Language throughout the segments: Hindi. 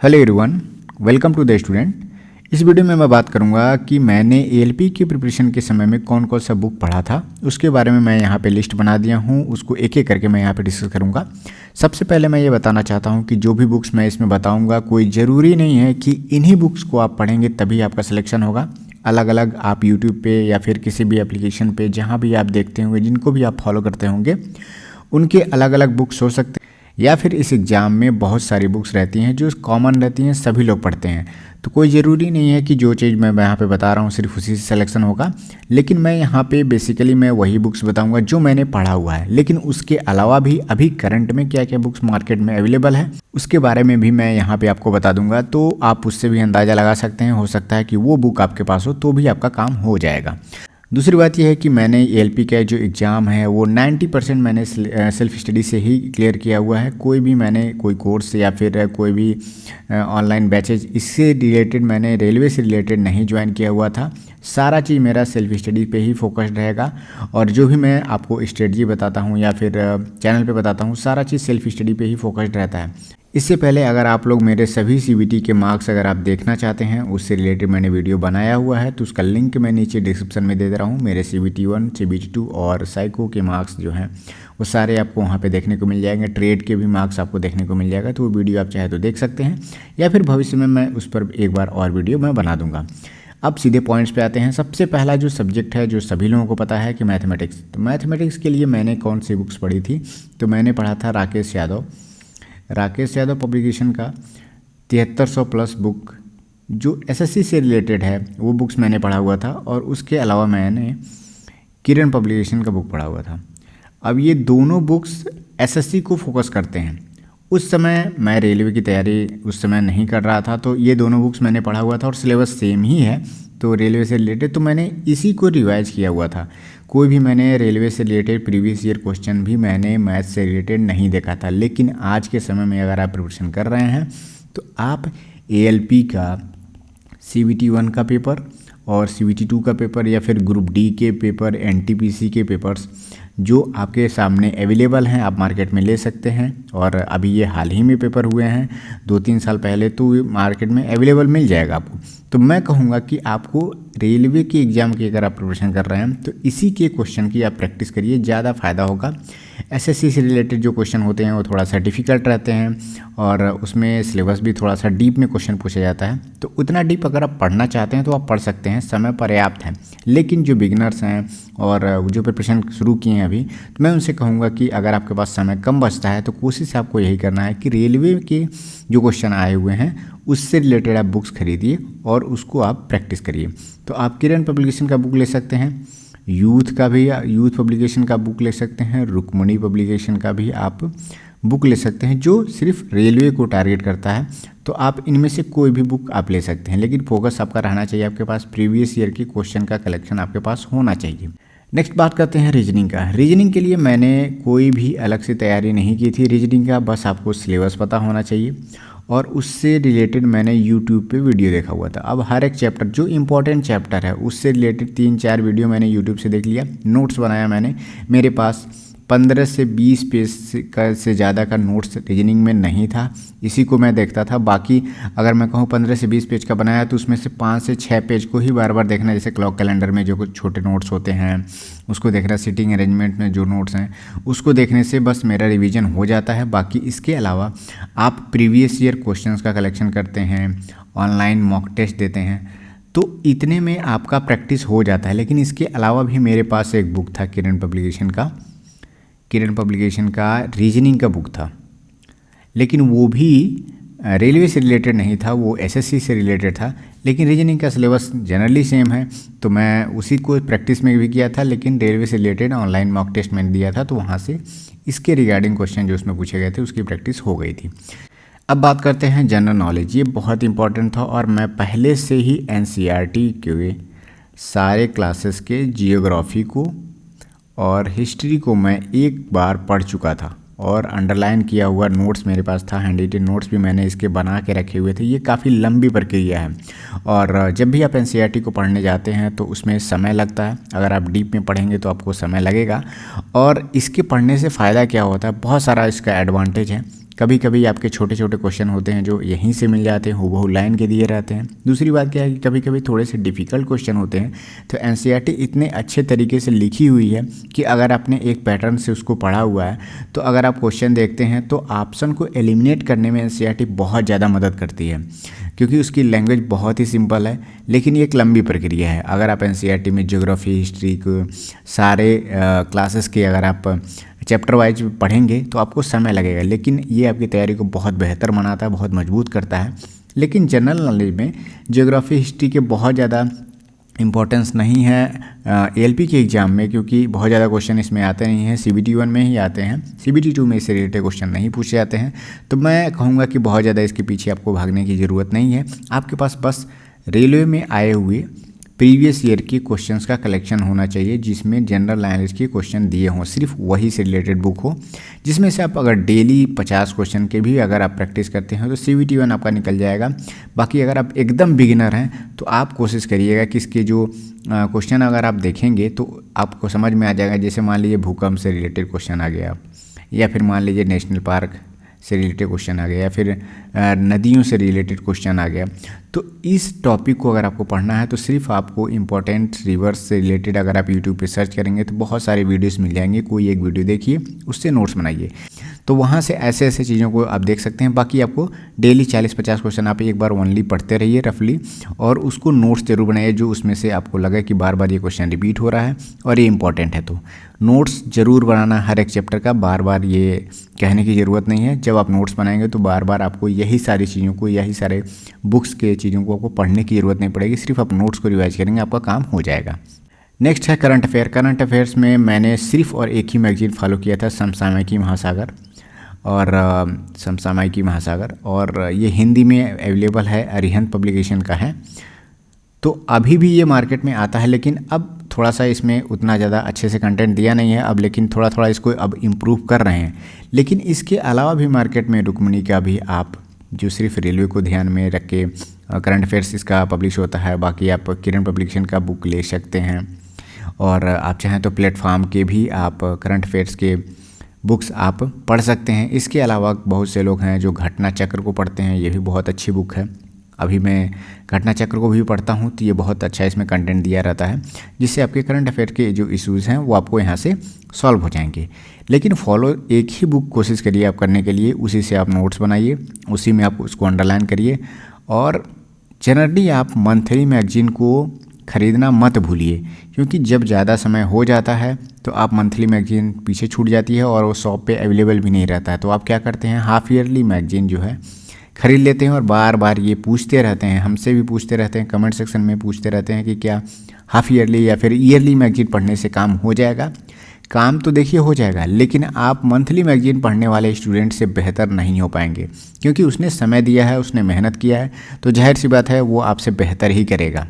Hello everyone, welcome to the student. इस वीडियो में मैं बात करूंगा कि मैंने एएलपी की प्रिपरेशन के समय में कौन कौन सा बुक पढ़ा था। उसके बारे में मैं यहाँ पे लिस्ट बना दिया हूँ, उसको एक एक करके मैं यहाँ पे डिस्कस करूँगा। सबसे पहले मैं ये बताना चाहता हूँ कि जो भी बुक्स मैं इसमें बताऊँगा कोई ज़रूरी नहीं है कि इन्हीं बुक्स को आप पढ़ेंगे तभी आपका सिलेक्शन होगा। अलग अलग आप यूट्यूब पे या फिर किसी भी एप्लीकेशन पे जहाँ भी आप देखते होंगे, जिनको भी आप फॉलो करते होंगे, उनके अलग अलग बुक्स हो सकते हैं या फिर इस एग्ज़ाम में बहुत सारी बुक्स रहती हैं जो कॉमन रहती हैं, सभी लोग पढ़ते हैं। तो कोई ज़रूरी नहीं है कि जो चीज़ मैं यहाँ पे बता रहा हूँ सिर्फ उसी से सिलेक्शन होगा। लेकिन मैं यहाँ पे बेसिकली मैं वही बुक्स बताऊँगा जो मैंने पढ़ा हुआ है। लेकिन उसके अलावा भी अभी करंट में क्या क्या बुक्स मार्केट में अवेलेबल है उसके बारे में भी मैं यहाँ पे आपको बता दूंगा। तो आप उससे भी अंदाज़ा लगा सकते हैं, हो सकता है कि वो बुक आपके पास हो तो भी आपका काम हो जाएगा। दूसरी बात यह है कि मैंने एएलपी का जो एग्ज़ाम है वो 90% मैंने सेल्फ स्टडी से ही क्लियर किया हुआ है। कोई कोर्स या फिर कोई भी ऑनलाइन बैचेज इससे रिलेटेड मैंने रेलवे से रिलेटेड नहीं ज्वाइन किया हुआ था। सारा चीज़ मेरा सेल्फ स्टडी पे ही फोकस्ड रहेगा और जो भी मैं आपको स्ट्रेटजी बताता हूँ या फिर चैनल पे बताता हूँ, सारा चीज़ सेल्फ स्टडी पे ही फोकस्ड रहता है। इससे पहले अगर आप लोग मेरे सभी सीबीटी के मार्क्स अगर आप देखना चाहते हैं, उससे रिलेटेड मैंने वीडियो बनाया हुआ है, तो उसका लिंक मैं नीचे डिस्क्रिप्शन में दे रहा हूँ। मेरे CBT 1, CBT 2 और साइको के मार्क्स जो हैं वो सारे आपको वहाँ पे देखने को मिल जाएंगे। ट्रेड के भी मार्क्स आपको देखने को मिल जाएगा, तो वो वीडियो आप चाहे तो देख सकते हैं या फिर भविष्य में मैं उस पर एक बार और वीडियो मैं बना दूँगा। अब सीधे पॉइंट्स पे आते हैं। सबसे पहला जो सब्जेक्ट है जो सभी लोगों को पता है कि मैथमेटिक्स। तो मैथमेटिक्स के लिए मैंने कौन सी बुक्स पढ़ी थी, तो मैंने पढ़ा था राकेश यादव पब्लिकेशन का 7300 प्लस बुक जो एसएससी से रिलेटेड है, वो बुक्स मैंने पढ़ा हुआ था। और उसके अलावा मैंने किरण पब्लिकेशन का बुक पढ़ा हुआ था। अब ये दोनों बुक्स एसएससी को फोकस करते हैं। उस समय मैं रेलवे की तैयारी उस समय नहीं कर रहा था, तो ये दोनों बुक्स मैंने पढ़ा हुआ था और सिलेबस सेम ही है, तो रेलवे से रिलेटेड तो मैंने इसी को रिवाइज किया हुआ था। कोई भी मैंने रेलवे से रिलेटेड प्रीवियस ईयर क्वेश्चन भी मैंने मैथ से रिलेटेड नहीं देखा था। लेकिन आज के समय में अगर आप प्रिपरेशन कर रहे हैं तो आप एएलपी का CBT 1 का पेपर और CBT 2 का पेपर या फिर ग्रुप डी के पेपर, NTPC के पेपर्स जो आपके सामने अवेलेबल हैं आप मार्केट में ले सकते हैं। और अभी ये हाल ही में पेपर हुए हैं 2-3 साल पहले, तो मार्केट में अवेलेबल मिल जाएगा आपको। तो मैं कहूँगा कि आपको रेलवे के एग्ज़ाम की अगर आप प्रिपरेशन कर रहे हैं तो इसी के क्वेश्चन की आप प्रैक्टिस करिए, ज़्यादा फ़ायदा होगा। एसएससी से रिलेटेड जो क्वेश्चन होते हैं वो थोड़ा सा डिफ़िकल्ट रहते हैं और उसमें सिलेबस भी थोड़ा सा डीप में क्वेश्चन पूछा जाता है। तो उतना डीप अगर आप पढ़ना चाहते हैं तो आप पढ़ सकते हैं, समय पर्याप्त है। लेकिन जो बिगिनर्स हैं और जो प्रिपरेशन शुरू किए हैं अभी, तो मैं उनसे कहूँगा कि अगर आपके पास समय कम बचता है तो कोशिश आपको यही करना है कि रेलवे के जो क्वेश्चन आए हुए हैं उससे रिलेटेड आप बुक्स खरीदिए और उसको आप प्रैक्टिस करिए। तो आप किरण पब्लिकेशन का बुक ले सकते हैं, यूथ पब्लिकेशन का बुक ले सकते हैं, रुक्मणी पब्लिकेशन का भी आप बुक ले सकते हैं जो सिर्फ रेलवे को टारगेट करता है। तो आप इनमें से कोई भी बुक आप ले सकते हैं, लेकिन फोकस आपका रहना चाहिए, आपके पास प्रीवियस ईयर के क्वेश्चन का कलेक्शन आपके पास होना चाहिए। नेक्स्ट बात करते हैं रीजनिंग का। रीजनिंग के लिए मैंने कोई भी अलग से तैयारी नहीं की थी रीजनिंग का, बस आपको सिलेबस पता होना चाहिए और उससे रिलेटेड मैंने यूट्यूब पे वीडियो देखा हुआ था। अब हर एक चैप्टर जो इंपॉर्टेंट चैप्टर है उससे रिलेटेड 3-4 वीडियो मैंने यूट्यूब से देख लिया, नोट्स बनाया मैंने। मेरे पास 15 से 20 पेज से ज़्यादा का नोट्स रीजनिंग में नहीं था, इसी को मैं देखता था। बाकी अगर मैं कहूँ 15 से 20 पेज का बनाया तो उसमें से 5 से 6 पेज को ही बार बार देखना, जैसे क्लॉक कैलेंडर में जो कुछ छोटे नोट्स होते हैं उसको देखना, सिटिंग अरेंजमेंट में जो नोट्स हैं उसको देखने से बस मेरा रिवीजन हो जाता है। बाकी इसके अलावा आप प्रीवियस ईयर क्वेश्चंस का कलेक्शन करते हैं, ऑनलाइन मॉक टेस्ट देते हैं, तो इतने में आपका प्रैक्टिस हो जाता है। लेकिन इसके अलावा भी मेरे पास एक बुक था किरण पब्लिकेशन का रीजनिंग का बुक था, लेकिन वो भी रेलवे से रिलेटेड नहीं था, वो एसएससी से रिलेटेड था। लेकिन रीजनिंग का सिलेबस जनरली सेम है, तो मैं उसी को प्रैक्टिस में भी किया था। लेकिन रेलवे से रिलेटेड ऑनलाइन मॉक टेस्ट मैंने दिया था, तो वहाँ से इसके रिगार्डिंग क्वेश्चन जो उसमें पूछे गए थे उसकी प्रैक्टिस हो गई थी। अब बात करते हैं जनरल नॉलेज। ये बहुत इंपॉर्टेंट था और मैं पहले से ही NCERT के सारे क्लासेस के जियोग्राफी को और हिस्ट्री को मैं एक बार पढ़ चुका था और अंडरलाइन किया हुआ नोट्स मेरे पास था, हैंड रिटन नोट्स भी मैंने इसके बना के रखे हुए थे। ये काफ़ी लंबी प्रक्रिया है और जब भी आप NCERT को पढ़ने जाते हैं तो उसमें समय लगता है। अगर आप डीप में पढ़ेंगे तो आपको समय लगेगा। और इसके पढ़ने से फ़ायदा क्या होता है, बहुत सारा इसका एडवांटेज है कभी कभी आपके छोटे छोटे क्वेश्चन होते हैं जो यहीं से मिल जाते हैं, हूबहू लाइन के दिए रहते हैं। दूसरी बात क्या है कि कभी कभी थोड़े से डिफ़िकल्ट क्वेश्चन होते हैं, तो एनसीईआरटी इतने अच्छे तरीके से लिखी हुई है कि अगर आपने एक पैटर्न से उसको पढ़ा हुआ है तो अगर आप क्वेश्चन देखते हैं तो ऑप्शन को एलिमिनेट करने में एनसीईआरटी बहुत ज़्यादा मदद करती है, क्योंकि उसकी लैंग्वेज बहुत ही सिंपल है। लेकिन ये एक लंबी प्रक्रिया है। अगर आप एनसीईआरटी में ज्योग्राफी, हिस्ट्री को सारे क्लासेस के अगर आप चैप्टर वाइज पढ़ेंगे तो आपको समय लगेगा, लेकिन ये आपकी तैयारी को बहुत बेहतर बनाता है, बहुत मजबूत करता है। लेकिन जनरल नॉलेज में ज्योग्राफी, हिस्ट्री के बहुत ज़्यादा इम्पोर्टेंस नहीं है एलपी के एग्ज़ाम में, क्योंकि बहुत ज़्यादा क्वेश्चन इसमें आते नहीं हैं, CBT 1 में ही आते हैं, CBT 2 में इससे रिलेटेड क्वेश्चन नहीं पूछे जाते हैं। तो मैं कहूँगा कि बहुत ज़्यादा इसके पीछे आपको भागने की ज़रूरत नहीं है। आपके पास बस रेलवे में आए हुए प्रीवियस ईयर के क्वेश्चंस का कलेक्शन होना चाहिए, जिसमें जनरल नॉलेज के क्वेश्चन दिए हों, सिर्फ वही से रिलेटेड बुक हो, जिसमें से आप अगर डेली 50 क्वेश्चन के भी अगर आप प्रैक्टिस करते हैं तो CBT 1 आपका निकल जाएगा। बाकी अगर आप एकदम बिगिनर हैं तो आप कोशिश करिएगा कि इसके जो क्वेश्चन अगर आप देखेंगे तो आपको समझ में आ जाएगा। जैसे मान लीजिए भूकंप से रिलेटेड क्वेश्चन आ गया, या फिर मान लीजिए नेशनल पार्क से रिलेटेड क्वेश्चन आ गया, या फिर नदियों से रिलेटेड क्वेश्चन आ गया। तो इस टॉपिक को अगर आपको पढ़ना है तो सिर्फ आपको इंपॉर्टेंट रिवर्स से रिलेटेड अगर आप यूट्यूब पे सर्च करेंगे तो बहुत सारे वीडियोस मिल जाएंगे। कोई एक वीडियो देखिए, उससे नोट्स बनाइए, तो वहाँ से ऐसे ऐसे चीज़ों को आप देख सकते हैं। बाकी आपको डेली 40-50 क्वेश्चन आप एक बार ओनली पढ़ते रहिए रफली, और उसको नोट्स जरूर बनाइए जो उसमें से आपको लगे कि बार बार ये क्वेश्चन रिपीट हो रहा है और ये इंपॉर्टेंट है। तो नोट्स जरूर बनाना हर एक चैप्टर का, बार बार ये कहने की ज़रूरत नहीं है। जब आप नोट्स बनाएंगे तो बार बार आपको यही सारी चीज़ों को, यही सारे बुक्स के चीज़ों को आपको पढ़ने की ज़रूरत नहीं पड़ेगी, सिर्फ आप नोट्स को रिवाइज करेंगे, आपका काम हो जाएगा। नेक्स्ट है करंट अफेयर। करंट अफेयर्स में मैंने सिर्फ और एक ही मैगजीन फॉलो किया था, समसामयिकी महासागर, और समसामयिकी महासागर, और ये हिंदी में अवेलेबल है, अरिहंत पब्लिकेशन का है। तो अभी भी ये मार्केट में आता है, लेकिन अब थोड़ा सा इसमें उतना ज़्यादा अच्छे से कंटेंट दिया नहीं है अब, लेकिन थोड़ा थोड़ा इसको अब इम्प्रूव कर रहे हैं। लेकिन इसके अलावा भी मार्केट में रुक्मिणी का भी आप, जो सिर्फ रेलवे को ध्यान में रख के करंट अफेयर्स इसका पब्लिश होता है। बाकी आप किरण पब्लिकेशन का बुक ले सकते हैं, और आप चाहें तो प्लेटफॉर्म के भी आप करंट अफेयर्स के बुक्स आप पढ़ सकते हैं। इसके अलावा बहुत से लोग हैं जो घटना चक्र को पढ़ते हैं, ये भी बहुत अच्छी बुक है। अभी मैं घटना चक्र को भी पढ़ता हूँ, तो ये बहुत अच्छा इसमें कंटेंट दिया रहता है, जिससे आपके करंट अफेयर के जो इश्यूज़ हैं वो आपको यहाँ से सॉल्व हो जाएंगे। लेकिन फॉलो एक ही बुक कोशिश करिए आप करने के लिए, उसी से आप नोट्स बनाइए, उसी में आप उसको अंडरलाइन करिए, और जनरली आप मंथली मैगजीन को ख़रीदना मत भूलिए, क्योंकि जब ज़्यादा समय हो जाता है तो आप मंथली मैगजीन पीछे छूट जाती है और वो शॉप पे अवेलेबल भी नहीं रहता है। तो आप क्या करते हैं, हाफ ईयरली मैगजीन जो है ख़रीद लेते हैं, और बार बार ये पूछते रहते हैं, हमसे भी पूछते रहते हैं, कमेंट सेक्शन में पूछते रहते हैं कि क्या हाफ ईयरली या फिर ईयरली मैगजीन पढ़ने से काम हो जाएगा। काम तो देखिए हो जाएगा, लेकिन आप मंथली मैगजीन पढ़ने वाले स्टूडेंट से बेहतर नहीं हो पाएंगे, क्योंकि उसने समय दिया है, उसने मेहनत किया है, तो जाहिर सी बात है वो आपसे बेहतर ही करेगा।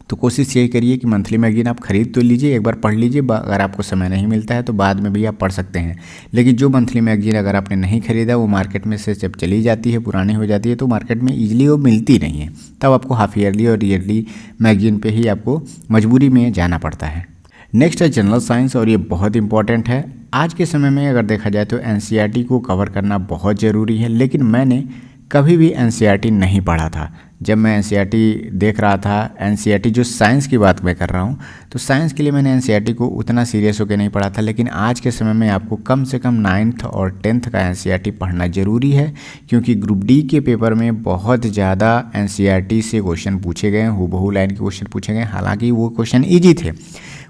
तो कोशिश यही करिए कि मंथली मैगजीन आप खरीद तो लीजिए, एक बार पढ़ लीजिए, अगर आपको समय नहीं मिलता है तो बाद में भी आप पढ़ सकते हैं। लेकिन जो मंथली मैगजीन अगर आपने नहीं खरीदा, वो मार्केट में से जब चली जाती है, पुरानी हो जाती है, तो मार्केट में ईजिली वो मिलती नहीं है, तब आपको हाफ ईयरली और ईयरली मैगजीन पे ही आपको मजबूरी में जाना पड़ता है। नेक्स्ट है जनरल साइंस, और ये बहुत इंपॉर्टेंट है। आज के समय में अगर देखा जाए तो एनसीईआरटी को कवर करना बहुत ज़रूरी है, लेकिन मैंने कभी भी एनसीईआरटी नहीं पढ़ा था। जब मैं एनसीईआरटी देख रहा था, एनसीईआरटी जो साइंस की बात मैं कर रहा हूँ, तो साइंस के लिए मैंने एनसीईआरटी को उतना सीरियस होकर नहीं पढ़ा था। लेकिन आज के समय में आपको कम से कम 9th और 10th का एनसीईआरटी पढ़ना ज़रूरी है, क्योंकि ग्रुप डी के पेपर में बहुत ज़्यादा एनसीईआरटी से क्वेश्चन पूछे गए, हूबहू लाइन के क्वेश्चन पूछे गए। हालांकि वो क्वेश्चन ईजी थे,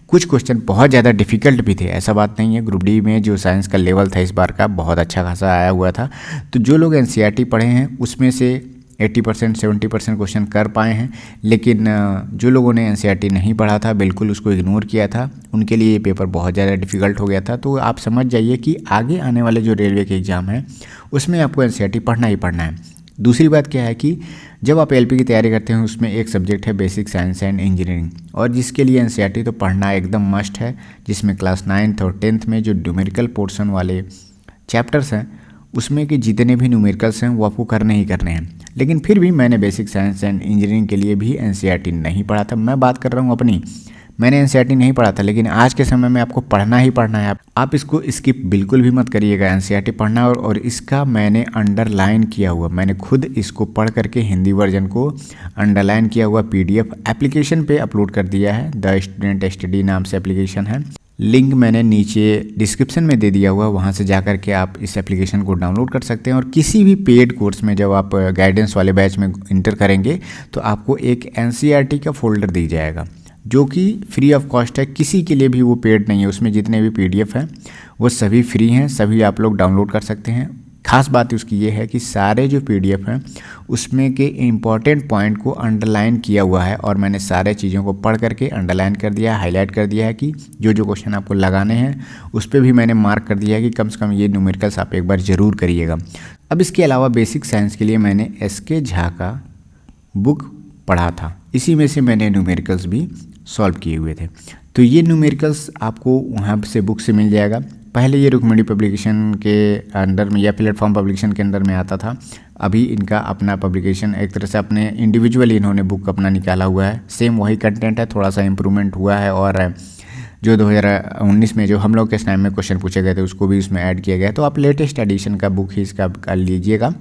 कुछ क्वेश्चन बहुत ज़्यादा डिफ़िकल्ट भी थे, ऐसा बात नहीं है। ग्रुप डी में जो साइंस का लेवल था इस बार का बहुत अच्छा खासा आया हुआ था। तो जो लोग एनसीईआरटी पढ़े हैं उसमें से 80% 70% क्वेश्चन कर पाए हैं, लेकिन जो लोगों ने एनसीईआरटी नहीं पढ़ा था, बिल्कुल उसको इग्नोर किया था, उनके लिए ये पेपर बहुत ज़्यादा डिफ़िकल्ट हो गया था। तो आप समझ जाइए कि आगे आने वाले जो रेलवे के एग्ज़ाम हैं उसमें आपको एनसीईआरटी पढ़ना ही पढ़ना है। दूसरी बात क्या है कि जब आप एलपी की तैयारी करते हैं उसमें एक सब्जेक्ट है बेसिक साइंस एंड इंजीनियरिंग, और जिसके लिए एनसीईआरटी तो पढ़ना एकदम मस्ट है, जिसमें क्लास 9th और 10th में जो न्यूमेरिकल पोर्शन वाले चैप्टर्स हैं उसमें के जितने भी न्यूमेरिकल्स हैं वो आपको करने ही करने हैं। लेकिन फिर भी मैंने बेसिक साइंस एंड इंजीनियरिंग के लिए भी एनसीईआरटी नहीं पढ़ा था। मैं बात कर रहा हूँ अपनी मैंने एनसीईआरटी नहीं पढ़ा था, लेकिन आज के समय में आपको पढ़ना ही पढ़ना है। आप इसको स्किप बिल्कुल भी मत करिएगा, एनसीईआरटी पढ़ना। और इसका मैंने अंडरलाइन किया हुआ, मैंने खुद इसको पढ़ करके हिंदी वर्जन को अंडरलाइन किया हुआ पीडीएफ एप्लीकेशन पे अपलोड कर दिया है। द स्टूडेंट स्टडी नाम से एप्लीकेशन है, लिंक मैंने नीचे डिस्क्रिप्शन में दे दिया हुआ, वहाँ से जा कर के आप इस एप्लीकेशन को डाउनलोड कर सकते हैं। और किसी भी पेड कोर्स में जब आप गाइडेंस वाले बैच में इंटर करेंगे तो आपको एक एनसीईआरटी का फोल्डर दी जाएगा, जो कि फ्री ऑफ कॉस्ट है, किसी के लिए भी वो पेड नहीं है। उसमें जितने भी पीडीएफ हैं वो सभी फ्री हैं, सभी आप लोग डाउनलोड कर सकते हैं। खास बात उसकी ये है कि सारे जो पीडीएफ हैं उसमें के इम्पॉर्टेंट पॉइंट को अंडरलाइन किया हुआ है, और मैंने सारे चीज़ों को पढ़ करके अंडरलाइन कर दिया है, हाईलाइट कर दिया है कि जो जो क्वेश्चन आपको लगाने हैं उस पर भी मैंने मार्क कर दिया है कि कम से कम ये न्यूमेरिकल्स आप एक बार ज़रूर करिएगा। अब इसके अलावा बेसिक साइंस के लिए मैंने एसके झा का बुक पढ़ा था, इसी में से मैंने न्यूमेरिकल्स भी सॉल्व किए हुए थे। तो ये न्यूमेरिकल्स आपको वहाँ से बुक से मिल जाएगा। पहले ये रुक्मिणी पब्लिकेशन के अंडर में या प्लेटफॉर्म पब्लिकेशन के अंडर में आता था, अभी इनका अपना पब्लिकेशन, एक तरह से अपने इंडिविजुअली इन्होंने बुक अपना निकाला हुआ है। सेम वही कंटेंट है, थोड़ा सा इम्प्रूवमेंट हुआ है, और जो 2019 में जो हम लोग के टाइम में क्वेश्चन पूछे गए थे उसको भी उसमें ऐड किया गया है। तो आप लेटेस्ट एडिशन का बुक ही इसका कर लीजिएगा,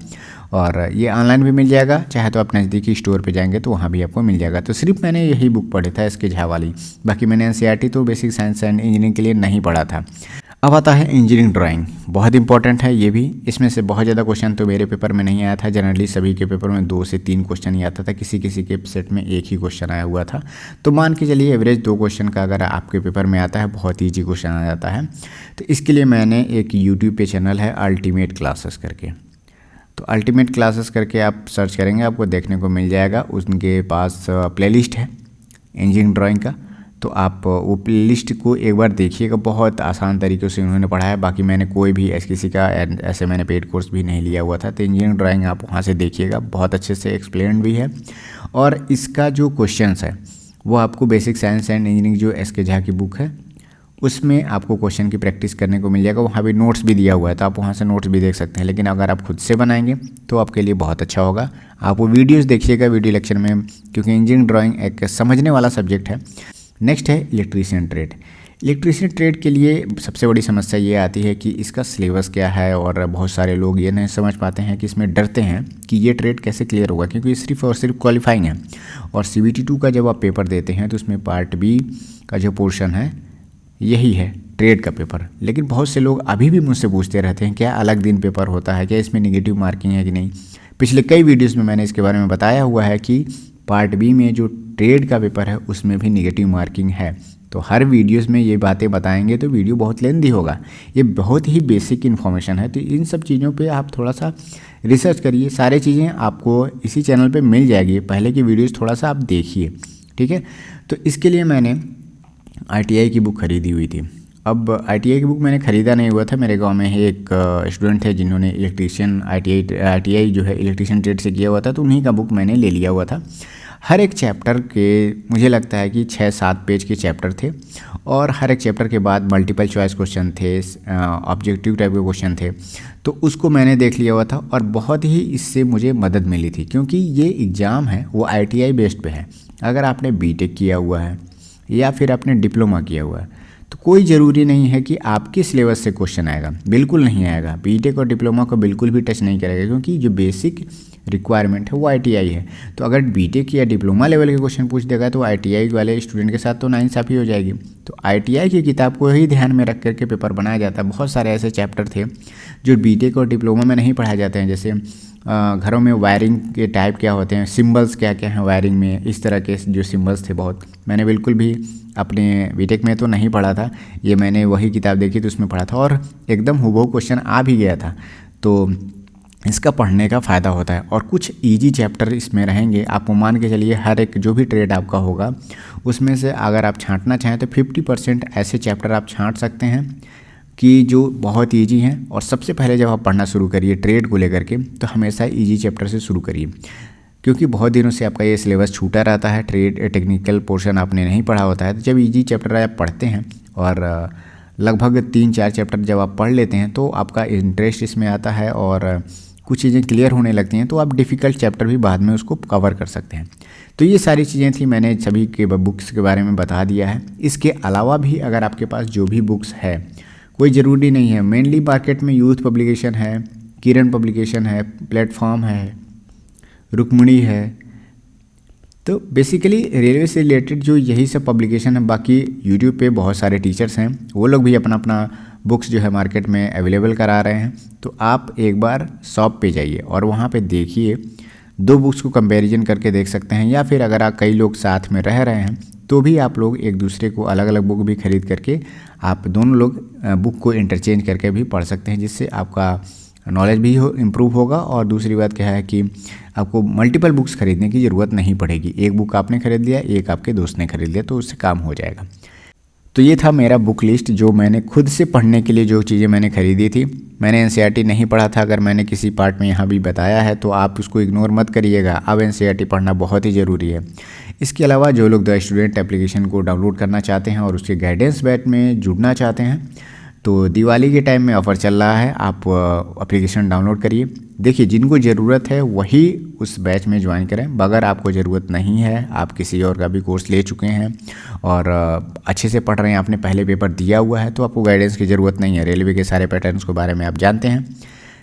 और ये ऑनलाइन भी मिल जाएगा, चाहे तो आप नज़दीकी स्टोर पे जाएंगे तो वहाँ भी आपको मिल जाएगा। तो सिर्फ मैंने यही बुक पढ़ा था, एसके झा वाली, बाकी मैंने एनसीईआरटी तो बेसिक साइंस एंड इंजीनियरिंग के लिए नहीं पढ़ा था। अब आता है इंजीनियरिंग ड्राइंग, बहुत इंपॉर्टेंट है ये भी। इसमें से बहुत ज़्यादा क्वेश्चन तो मेरे पेपर में नहीं आया था, जनरली सभी के पेपर में 2 से 3 क्वेश्चन ही आता था, किसी किसी के सेट में 1 ही क्वेश्चन आया हुआ था। तो मान के चलिए एवरेज 2 क्वेश्चन का अगर आपके पेपर में आता है, बहुत ईजी क्वेश्चन आ जाता है। तो इसके लिए मैंने एक यूट्यूब पे चैनल है अल्टीमेट क्लासेस करके, तो अल्टीमेट क्लासेस करके आप सर्च करेंगे आपको देखने को मिल जाएगा। उनके पास प्लेलिस्ट है इंजीनियरिंग ड्राइंग का, तो आप वो प्लेलिस्ट को एक बार देखिएगा, बहुत आसान तरीके से उन्होंने पढ़ाया है। बाकी मैंने कोई भी किसी का ऐसे मैंने पेड कोर्स भी नहीं लिया हुआ था, तो इंजीनियरिंग ड्राइंग आप वहाँ से देखिएगा, बहुत अच्छे से एक्सप्लेन भी है। और इसका जो क्वेश्चंस है वो आपको बेसिक साइंस एंड इंजीनियरिंग जो एसके झा की बुक है उसमें आपको क्वेश्चन की प्रैक्टिस करने को मिल जाएगा। वहाँ भी नोट्स भी दिया हुआ है, तो आप वहाँ से नोट्स भी देख सकते हैं। लेकिन अगर आप खुद से बनाएंगे तो आपके लिए बहुत अच्छा होगा। आप वो वीडियोस देखिएगा वीडियो लेक्चर में, क्योंकि इंजीनियरिंग ड्राइंग एक समझने वाला सब्जेक्ट है। नेक्स्ट है इलेक्ट्रीशियन ट्रेड। इलेक्ट्रीशियन ट्रेड के लिए सबसे बड़ी समस्या ये आती है कि इसका सिलेबस क्या है, और बहुत सारे लोग ये नहीं समझ पाते हैं कि इसमें डरते हैं कि ये ट्रेड कैसे क्लियर होगा, क्योंकि ये सिर्फ और सिर्फ क्वालिफाइंग है। और CBT 2 का जब आप पेपर देते हैं तो उसमें पार्ट बी का जो पोर्शन है यही है ट्रेड का पेपर। लेकिन बहुत से लोग अभी भी मुझसे पूछते रहते हैं क्या अलग दिन पेपर होता है, क्या इसमें निगेटिव मार्किंग है कि नहीं। पिछले कई वीडियोस में मैंने इसके बारे में बताया हुआ है कि पार्ट बी में जो ट्रेड का पेपर है उसमें भी निगेटिव मार्किंग है। तो हर वीडियोस में ये बातें बताएंगे तो वीडियो बहुत लेंदी होगा। ये बहुत ही बेसिक इन्फॉर्मेशन है, तो इन सब चीज़ों पे आप थोड़ा सा रिसर्च करिए। सारी चीज़ें आपको इसी चैनल पे मिल जाएगी, पहले की वीडियोस थोड़ा सा आप देखिए, ठीक है। तो इसके लिए मैंने ITI की बुक खरीदी हुई थी। अब ITI की बुक मैंने ख़रीदा नहीं हुआ था, मेरे गांव में ही एक स्टूडेंट थे जिन्होंने इलेक्ट्रीशियन ITI जो है इलेक्ट्रीशियन ट्रेड से किया हुआ था, तो उन्हीं का बुक मैंने ले लिया हुआ था। हर एक चैप्टर के मुझे लगता है कि 6-7 पेज के चैप्टर थे, और हर एक चैप्टर के बाद मल्टीपल चॉइस क्वेश्चन थे, ऑब्जेक्टिव टाइप के क्वेश्चन थे। तो उसको मैंने देख लिया हुआ था, और बहुत ही इससे मुझे मदद मिली थी, क्योंकि ये एग्ज़ाम है वो ITI बेस्ड पे है। अगर आपने BTech किया हुआ है या फिर आपने डिप्लोमा किया हुआ है तो कोई ज़रूरी नहीं है कि आपके सिलेबस से क्वेश्चन आएगा, बिल्कुल नहीं आएगा। BTech और डिप्लोमा को बिल्कुल भी टच नहीं करेगा, क्योंकि जो बेसिक रिक्वायरमेंट है वो ITI है। तो अगर BTech या डिप्लोमा लेवल के क्वेश्चन पूछ देगा तो ITI वाले स्टूडेंट के साथ तो नाइंसाफ़ी हो जाएगी। तो ITI की किताब को ही ध्यान में रख करके पेपर बनाया जाता है। बहुत सारे ऐसे चैप्टर थे जो BTech और डिप्लोमा में नहीं पढ़ाए जाते हैं, जैसे घरों में वायरिंग के टाइप क्या होते हैं, सिंबल्स क्या क्या हैं वायरिंग में, इस तरह के जो सिंबल्स थे बहुत, मैंने बिल्कुल भी अपने BTech में तो नहीं पढ़ा था। ये मैंने वही किताब देखी तो उसमें पढ़ा था, और एकदम हूबहू क्वेश्चन आ भी गया था। तो इसका पढ़ने का फ़ायदा होता है, और कुछ इजी चैप्टर इसमें रहेंगे। आपको मान के चलिए हर एक जो भी ट्रेड आपका होगा उसमें से अगर आप छांटना चाहें तो 50% ऐसे चैप्टर आप छांट सकते हैं कि जो बहुत इजी हैं। और सबसे पहले जब आप पढ़ना शुरू करिए ट्रेड को लेकर के तो हमेशा इजी चैप्टर से शुरू करिए, क्योंकि बहुत दिनों से आपका ये सिलेबस छूटा रहता है, ट्रेड टेक्निकल पोर्शन आपने नहीं पढ़ा होता है। तो जब इजी चैप्टर आप पढ़ते हैं और लगभग 3-4 चैप्टर जब आप पढ़ लेते हैं तो आपका इंटरेस्ट इसमें आता है, और कुछ चीज़ें क्लियर होने लगती हैं तो आप डिफ़िकल्ट चैप्टर भी बाद में उसको कवर कर सकते हैं। तो ये सारी चीज़ें थी, मैंने सभी के बुक्स के बारे में बता दिया है। इसके अलावा भी अगर आपके पास जो भी बुक्स है, कोई ज़रूरी नहीं है, मेनली मार्केट में यूथ पब्लिकेशन है, किरण पब्लिकेशन है, प्लेटफॉर्म है, रुक्मिणी है, तो बेसिकली रेलवे से रिलेटेड जो यही सब पब्लिकेशन है। बाकी यूट्यूब पे बहुत सारे टीचर्स हैं, वो लोग भी अपना अपना बुक्स जो है मार्केट में अवेलेबल करा रहे हैं। तो आप एक बार शॉप पे जाइए और वहाँ पे देखिए, दो बुक्स को कंपैरिजन करके देख सकते हैं, या फिर अगर आप कई लोग साथ में रह रहे हैं तो भी आप लोग एक दूसरे को अलग अलग बुक भी खरीद करके आप दोनों लोग बुक को इंटरचेंज करके भी पढ़ सकते हैं, जिससे आपका नॉलेज भी इम्प्रूव होगा। और दूसरी बात क्या है कि आपको मल्टीपल बुक्स खरीदने की ज़रूरत नहीं पड़ेगी। एक बुक आपने खरीद लिया, एक आपके दोस्त ने खरीद लिया, तो उससे काम हो जाएगा। तो ये था मेरा बुक लिस्ट, जो मैंने खुद से पढ़ने के लिए जो चीज़ें मैंने खरीदी थी। मैंने एनसीईआरटी नहीं पढ़ा था, अगर मैंने किसी पार्ट में यहाँ भी बताया है तो आप उसको इग्नोर मत करिएगा। अब एनसीईआरटी पढ़ना बहुत ही ज़रूरी है। इसके अलावा जो लोग द स्टूडेंट एप्लीकेशन को डाउनलोड करना चाहते हैं और उसके गाइडेंस बैच में जुड़ना चाहते हैं, तो दिवाली के टाइम में ऑफ़र चल रहा है, आप एप्लीकेशन डाउनलोड करिए। देखिए, जिनको ज़रूरत है वही उस बैच में ज्वाइन करें। अगर आपको ज़रूरत नहीं है, आप किसी और का भी कोर्स ले चुके हैं और अच्छे से पढ़ रहे हैं, आपने पहले पेपर दिया हुआ है, तो आपको गाइडेंस की ज़रूरत नहीं है। रेलवे के सारे पैटर्न्स के बारे में आप जानते हैं।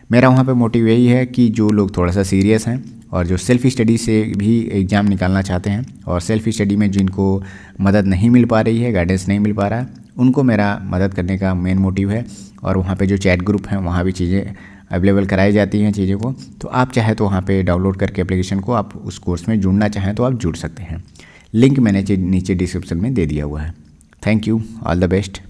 मेरा वहाँ पे मोटिव यही है कि जो लोग थोड़ा सा सीरियस हैं और जो सेल्फ़ स्टडी से भी एग्ज़ाम निकालना चाहते हैं और सेल्फ़ स्टडी में जिनको मदद नहीं मिल पा रही है, गाइडेंस नहीं मिल पा रहा है, उनको मेरा मदद करने का मेन मोटिव है। और वहाँ पे जो चैट ग्रुप हैं, वहाँ भी चीज़ें अवेलेबल कराई जाती हैं चीज़ों को, तो आप चाहे तो वहाँ पे डाउनलोड करके एप्लीकेशन को आप उस कोर्स में जुड़ना चाहें तो आप जुड़ सकते हैं। लिंक मैंने नीचे डिस्क्रिप्शन में दे दिया हुआ है। Thank you, all the best.